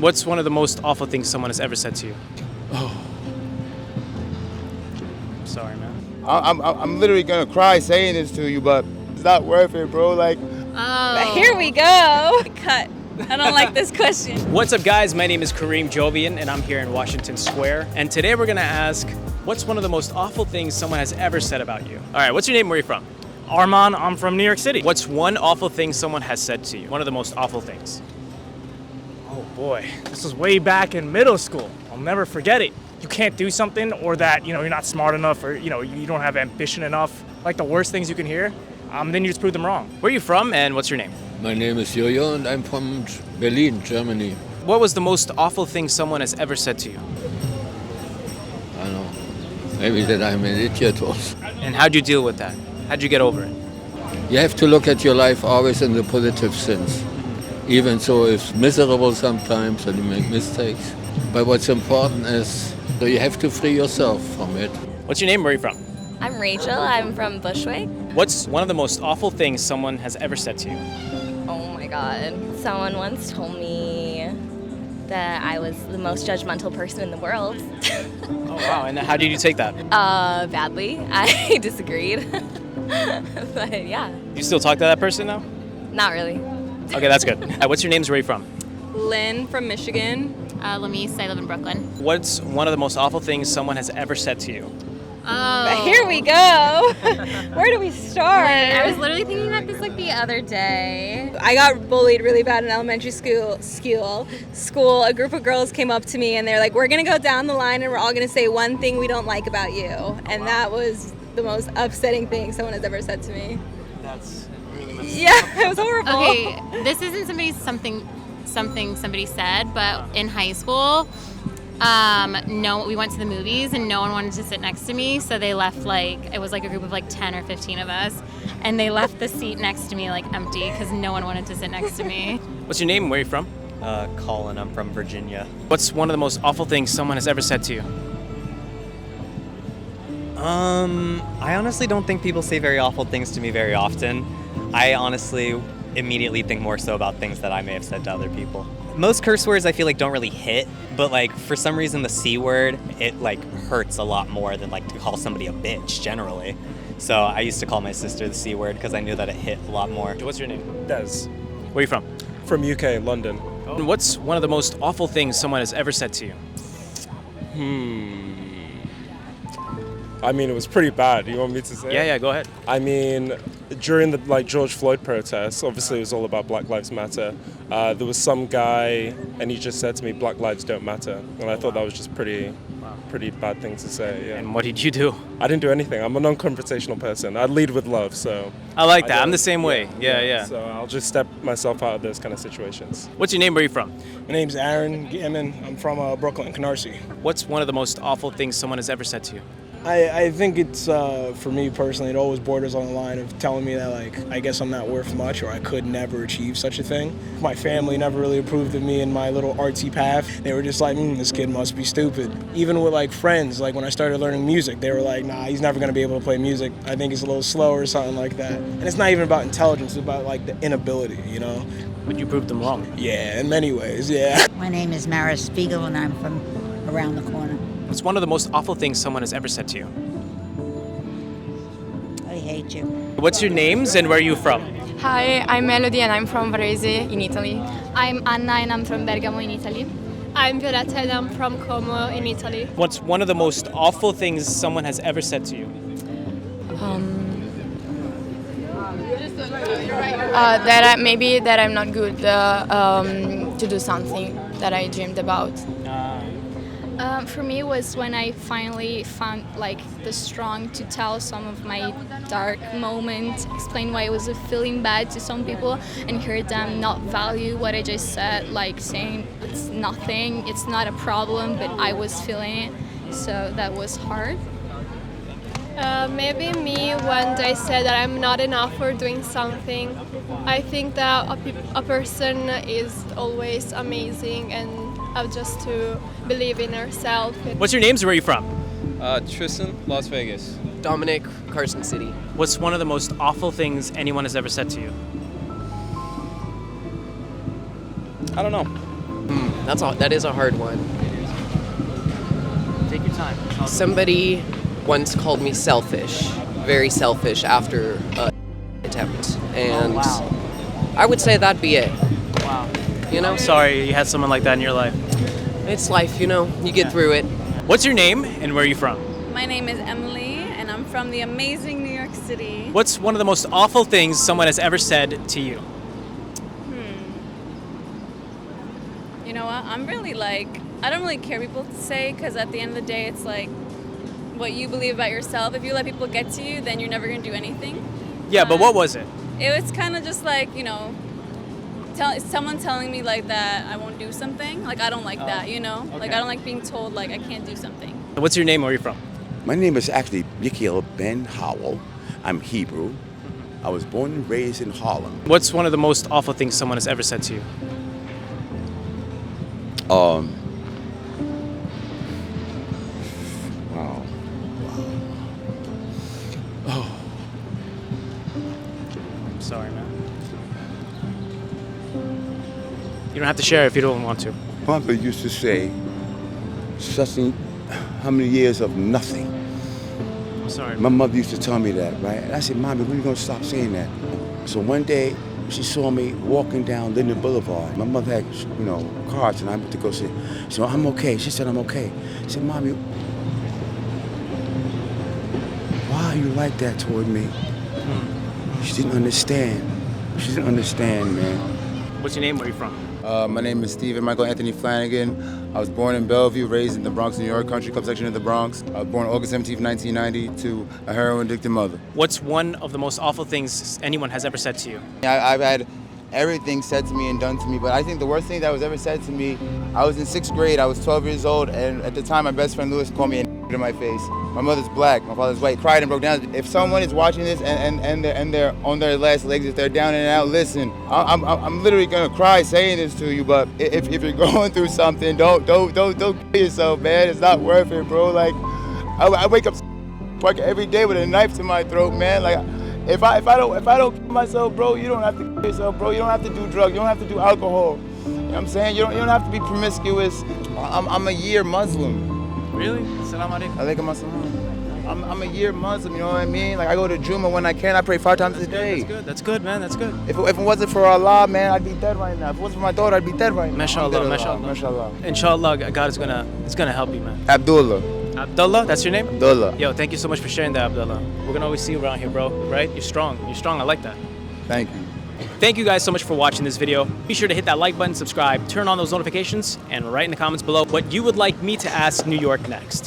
What's one of the most awful things someone has ever said to you? Oh, Sorry, man. I'm literally gonna cry saying this to you, but it's not worth it, bro. Like, Oh. Here we go. Cut. I don't like this question. What's up, guys? My name is Karim Jovian, and I'm here in Washington Square. And today we're gonna ask, what's one of the most awful things someone has ever said about you? All right, what's your name? Where are you from? Armand, I'm from New York City. What's one awful thing someone has said to you? One of the most awful things. Oh boy, this was way back in middle school. I'll never forget it. You can't do something, or that you're not smart enough, or you don't have ambition enough. Like the worst things you can hear. Then you just prove them wrong. Where are you from, and what's your name? My name is Jovian and I'm from Berlin, Germany. What was the most awful thing someone has ever said to you? I don't know. Maybe that I'm an idiot also. And how'd you deal with that? How'd you get over it? You have to look at your life always in the positive sense. Even so it's miserable sometimes and you make mistakes. But what's important is that you have to free yourself from it. What's your name? Where are you from? I'm Rachel. I'm from Bushwick. What's one of the most awful things someone has ever said to you? Oh my God. Someone once told me that I was the most judgmental person in the world. Oh, wow. And how did you take that? Badly. I disagreed. But yeah, You still talk to that person now? not really. Okay, that's good. What's your name? Where are you from? Lynn from Michigan. Lamise, I live in Brooklyn. What's one of the most awful things someone has ever said to you? Oh. Here we go. Where do we start? I was literally thinking about this the other day. I got bullied really bad in elementary school. A group of girls came up to me and they're like, "We're gonna go down the line and we're all gonna say one thing we don't like about you." And that was the most upsetting thing someone has ever said to me. That's really messed up. Yeah, it was horrible. Okay, this isn't something somebody said, but in high school, we went to the movies and no one wanted to sit next to me, so they left it was a group of 10 or 15 of us, and they left the seat next to me empty because no one wanted to sit next to me. What's your name? Where are you from? Colin, I'm from Virginia. What's one of the most awful things someone has ever said to you? I honestly don't think people say very awful things to me very often. I honestly immediately think more so about things that I may have said to other people. Most curse words I feel don't really hit, but for some reason the C word, it hurts a lot more than to call somebody a bitch generally. So I used to call my sister the C word because I knew that it hit a lot more. What's your name? Des, Where are you from? from UK, London. And what's one of the most awful things someone has ever said to you? I mean, it was pretty bad. You want me to say? Yeah, go ahead. I mean, during the George Floyd protests, obviously it was all about Black Lives Matter. There was some guy, and he just said to me, "Black lives don't matter," and I thought that was just pretty bad thing to say. Yeah. And what did you do? I didn't do anything. I'm a non-confrontational person. I lead with love, so. I like that. I'm don't- the same way. Yeah. So I'll just step myself out of those kind of situations. What's your name? Where are you from? My name's Aaron Gammon. I'm from Brooklyn, Canarsie. What's one of the most awful things someone has ever said to you? I think it's, for me personally, it always borders on the line of telling me that, I guess I'm not worth much or I could never achieve such a thing. My family never really approved of me in my little artsy path. They were just like, this kid must be stupid. Even with, friends, when I started learning music, they were like, nah, he's never going to be able to play music. I think he's a little slow or something like that. And it's not even about intelligence, it's about, the inability, But you proved them wrong. Yeah, in many ways, yeah. My name is Mara Spiegel, and I'm from around the corner. What's one of the most awful things someone has ever said to you? I hate you. What's your names and where are you from? Hi, I'm Melody and I'm from Varese in Italy. I'm Anna and I'm from Bergamo in Italy. I'm Violetta and I'm from Como in Italy. What's one of the most awful things someone has ever said to you? That I'm not good to do something that I dreamed about. For me, was when I finally found the strong to tell some of my dark moments, explain why I was feeling bad to some people, and hear them not value what I just said, saying it's nothing, it's not a problem, but I was feeling it. So that was hard. Maybe me when they said that I'm not enough for doing something. I think that a person is always amazing and have just to believe in herself. What's your names and where are you from? Tristan, Las Vegas. Dominic, Carson City. What's one of the most awful things anyone has ever said to you? I don't know. That is a hard one. Take your time. Somebody once called me selfish, very selfish after an attempt, and I would say that'd be it. Wow. You know, I'm sorry you had someone like that in your life. it's life. You know, you get through it. What's your name and where are you from? My name is Emily, and I'm from the amazing New York City. What's one of the most awful things someone has ever said to you? You know what? I'm really I don't really care what people say, because at the end of the day, it's like what you believe about yourself. If you let people get to you, then you're never going to do anything. Yeah, but what was it? It was kind of just like, someone telling me like that I won't do something. Like, I don't like that, you know? Like, I don't like being told like I can't do something. What's your name? Where are you from? My name is actually Yechiel Ben Howell. I'm Hebrew. I was born and raised in Harlem. What's one of the most awful things someone has ever said to you? Wow. Oh. I'm sorry, man. You don't have to share if you don't want to. Mother used to say, how many years of nothing? I'm sorry. My mother used to tell me that, right? And I said, Mommy, when are you going to stop saying that? So one day, she saw me walking down Linden Boulevard. My mother had, cards, and I went to go see. She said, I'm okay. She said, I'm okay. I said, Mommy, why are you like that toward me? She didn't understand. She didn't understand, man. What's your name? Where are you from? My name is Stephen Michael Anthony Flanagan. I was born in Bellevue, raised in the Bronx, New York, Country Club section of the Bronx. I was born August 17, 1990, to a heroin-addicted mother. What's one of the most awful things anyone has ever said to you? I've had everything said to me and done to me, but I think the worst thing that was ever said to me, I was in 6th grade, I was 12 years old, and at the time my best friend Lewis called me in my face. My mother's black, my father's white, cried and broke down. If someone is watching this and they're on their last legs, if they're down and out, listen, I'm literally gonna cry saying this to you, but if you're going through something, don't kill yourself, man. It's not worth it, bro. Like, I wake up every day with a knife to my throat, man. Like, if I don't kill myself, bro, you don't have to kill yourself, bro. You don't have to do drugs. You don't have to do alcohol. You know what I'm saying? You don't have to be promiscuous. I'm a year Muslim. Really? Assalamu alaikum. Alaikum assalam. I'm a year Muslim, you know what I mean? Like, I go to Juma when I can. I pray 5 times a day. That's good. That's good, man. That's good. If it wasn't for Allah, man, I'd be dead right now. If it wasn't for my daughter, I'd be dead right now. Mashallah, mashallah. Mashallah. Inshallah, God is gonna help you, man. Abdullah. Abdullah, that's your name? Abdullah. Yo, thank you so much for sharing that, Abdullah. We're gonna always see you around here, bro. Right? You're strong. You're strong. I like that. Thank you. Thank you guys so much for watching this video. Be sure to hit that like button, subscribe, turn on those notifications, and write in the comments below what you would like me to ask New York next.